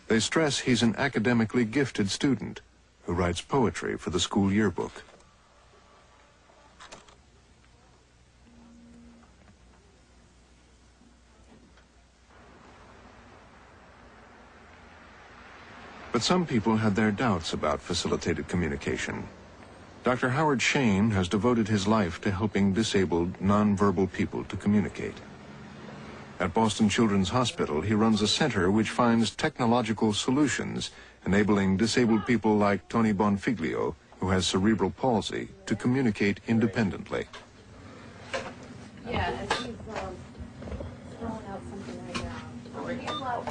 They stress he's an academically gifted student who writes poetry for the school yearbook. But some people had their doubts about facilitated communication. Dr. Howard Shane has devoted his life to helping disabled, nonverbal people to communicate. At Boston Children's Hospital, he runs a center which finds technological solutions enabling disabled people like Tony Bonfiglio, who has cerebral palsy, to communicate independently. Yeah, and she's throwing out something right now.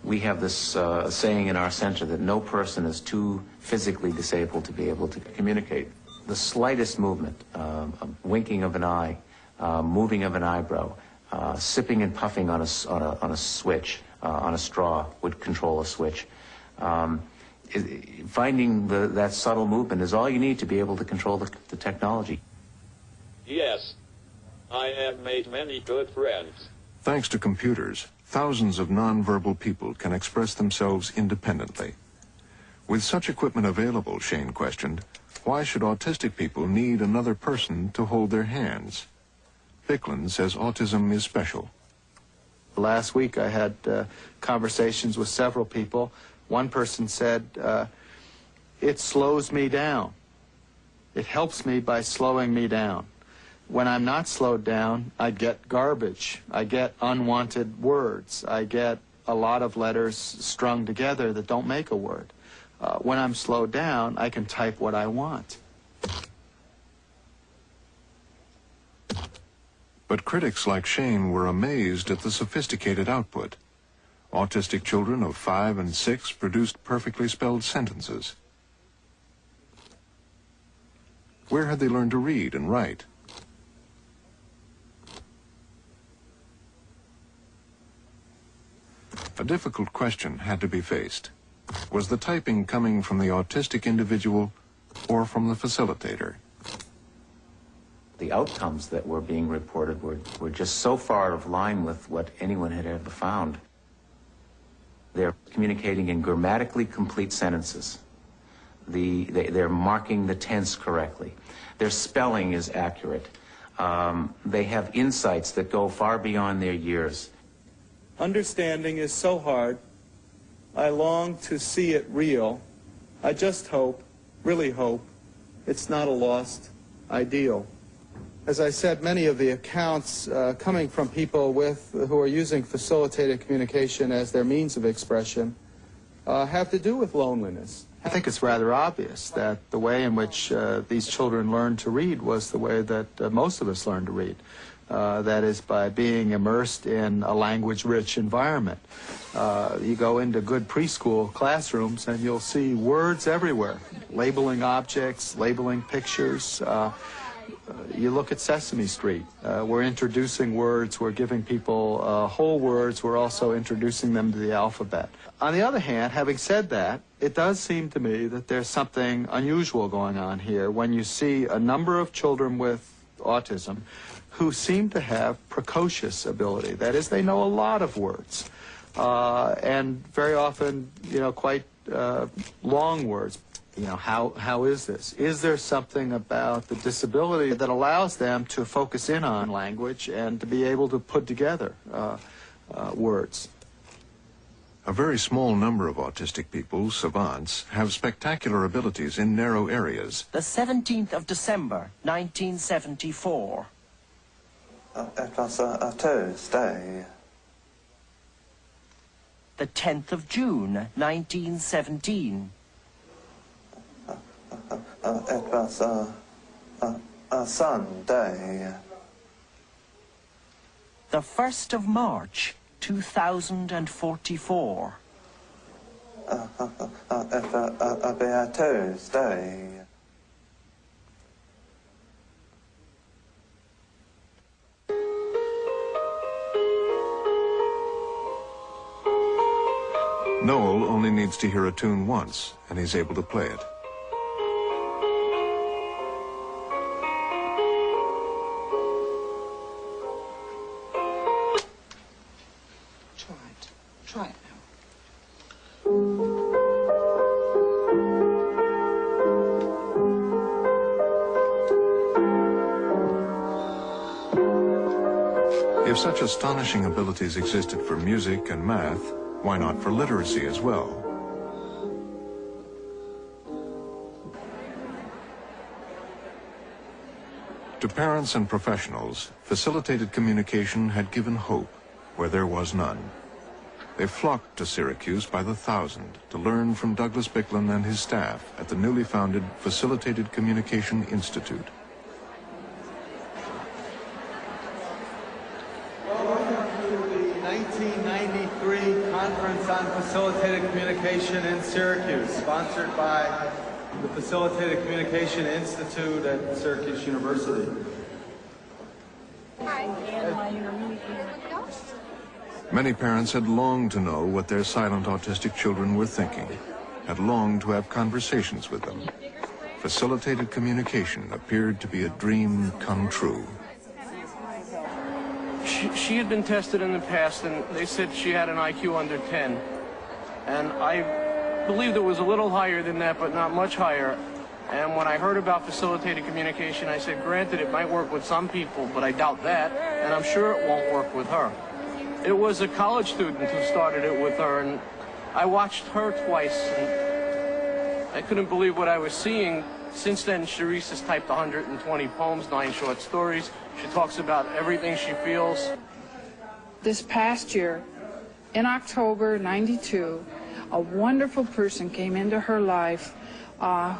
We have this saying in our center that no person is too physically disabled to be able to communicate. The slightest movement, a winking of an eye, moving of an eyebrow, sipping and puffing on a switch, on a straw would control a switch. Finding that subtle movement is all you need to be able to control the technology. Yes, I have made many good friends. Thanks to computers, thousands of nonverbal people can express themselves independently. With such equipment available, Shane questioned, why should autistic people need another person to hold their hands? Bicklin says autism is special. Last week I had conversations with several people. One person said, it slows me down. It helps me by slowing me down. When I'm not slowed down, I get garbage. I get unwanted words. I get a lot of letters strung together that don't make a word. When I'm slowed down, I can type what I want. But critics like Shane were amazed at the sophisticated output. Autistic children of 5 and 6 produced perfectly spelled sentences. Where had they learned to read and write? A difficult question had to be faced. Was the typing coming from the autistic individual or from the facilitator? The outcomes that were being reported were just so far out of line with what anyone had ever found. They're communicating in grammatically complete sentences. They're marking the tense correctly. Their spelling is accurate. They have insights that go far beyond their years. Understanding is so hard. I long to see it real. I just hope, really hope, it's not a lost ideal. As I said, many of the accounts coming from people who are using facilitated communication as their means of expression have to do with loneliness. I think it's rather obvious that the way in which these children learned to read was the way that most of us learn to read. That is, by being immersed in a language-rich environment. You go into good preschool classrooms and you'll see words everywhere, labeling objects, labeling pictures. You look at Sesame Street. We're introducing words, we're giving people whole words, we're also introducing them to the alphabet. On the other hand, having said that, it does seem to me that there's something unusual going on here when you see a number of children with autism who seem to have precocious ability. That is, they know a lot of words, and very often, quite long words. How is this? Is there something about the disability that allows them to focus in on language and to be able to put together words? A very small number of autistic people, savants, have spectacular abilities in narrow areas. The 17th of December, 1974. It was a Tuesday. The 10th of June, 1917. It was a Sunday. The 1st of March, 2044. It'll be a Tuesday. Noel only needs to hear a tune once, and he's able to play it. If such astonishing abilities existed for music and math, why not for literacy as well? To parents and professionals, facilitated communication had given hope where there was none. They flocked to Syracuse by the thousand to learn from Douglas Bicklin and his staff at the newly founded Facilitated Communication Institute. Welcome to the 1993 Conference on Facilitated Communication in Syracuse, sponsored by the Facilitated Communication Institute at Syracuse University. Many parents had longed to know what their silent autistic children were thinking, had longed to have conversations with them. Facilitated communication appeared to be a dream come true. She had been tested in the past, and they said she had an IQ under 10. And I believed it was a little higher than that, but not much higher. And when I heard about facilitated communication, I said, granted, it might work with some people, but I doubt that, and I'm sure it won't work with her. It was a college student who started it with her, and I watched her twice, and I couldn't believe what I was seeing. Since then, Charisse has typed 120 poems, 9 short stories. She talks about everything she feels. This past year, in October '92, a wonderful person came into her life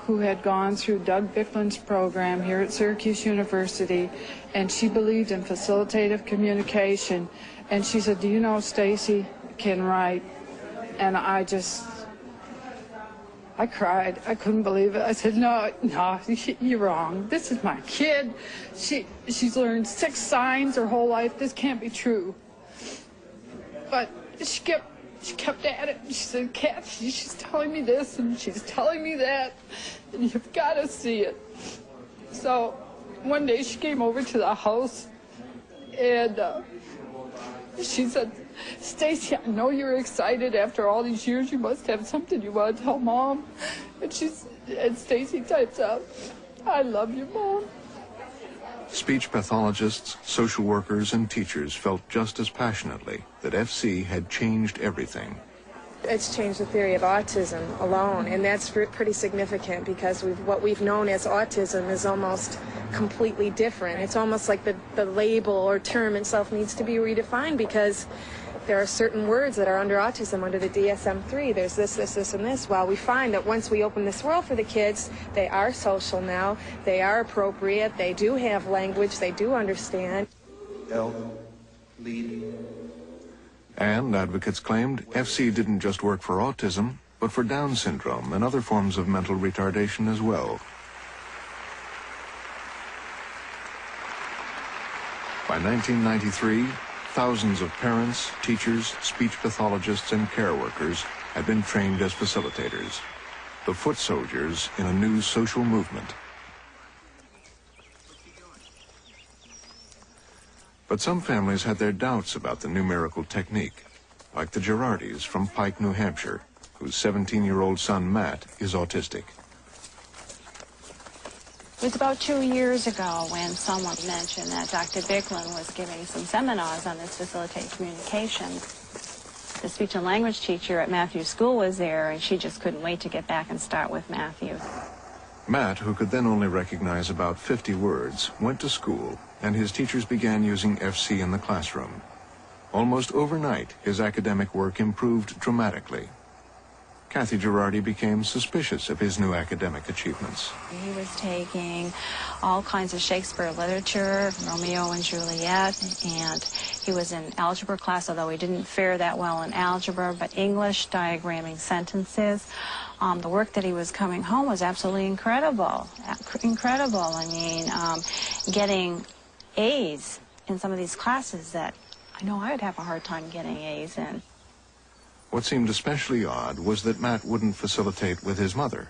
who had gone through Doug Bicklin's program here at Syracuse University, and she believed in facilitative communication. And she said, do you know Stacy can write? And I cried. I couldn't believe it. I said, no, you're wrong. This is my kid. She's learned 6 signs her whole life. This can't be true. But she kept at it. She said, Kathy, she's telling me this and she's telling me that, and you've got to see it. So one day she came over to the house, and she said, Stacy, I know you're excited after all these years. You must have something you want to tell Mom. And Stacy types out, I love you, Mom. Speech pathologists, social workers, and teachers felt just as passionately that FC had changed everything. It's changed the theory of autism alone, and that's pretty significant because what we've known as autism is almost completely different. It's almost like the label or term itself needs to be redefined, because there are certain words that are under autism, under the DSM-3. There's this, and this. Well, we find that once we open this world for the kids, they are social now, they are appropriate, they do have language, they do understand. Lead. And advocates claimed FC didn't just work for autism, but for Down syndrome and other forms of mental retardation as well. By 1993, thousands of parents, teachers, speech pathologists, and care workers had been trained as facilitators, the foot soldiers in a new social movement. But some families had their doubts about the numerical technique, like the Girardis from Pike, New Hampshire, whose 17-year-old son, Matt, is autistic. It was about 2 years ago when someone mentioned that Dr. Bicklin was giving some seminars on this facilitated communication. The speech and language teacher at Matthew's school was there, and she just couldn't wait to get back and start with Matthew. Matt, who could then only recognize about 50 words, went to school, and his teachers began using FC in the classroom. Almost overnight, his academic work improved dramatically. Kathy Girardi became suspicious of his new academic achievements. He was taking all kinds of Shakespeare literature, Romeo and Juliet, and he was in algebra class, although he didn't fare that well in algebra, but English, diagramming sentences. The work that he was coming home was absolutely incredible. Incredible. I mean, getting A's in some of these classes that I know I would have a hard time getting A's in. What seemed especially odd was that Matt wouldn't facilitate with his mother.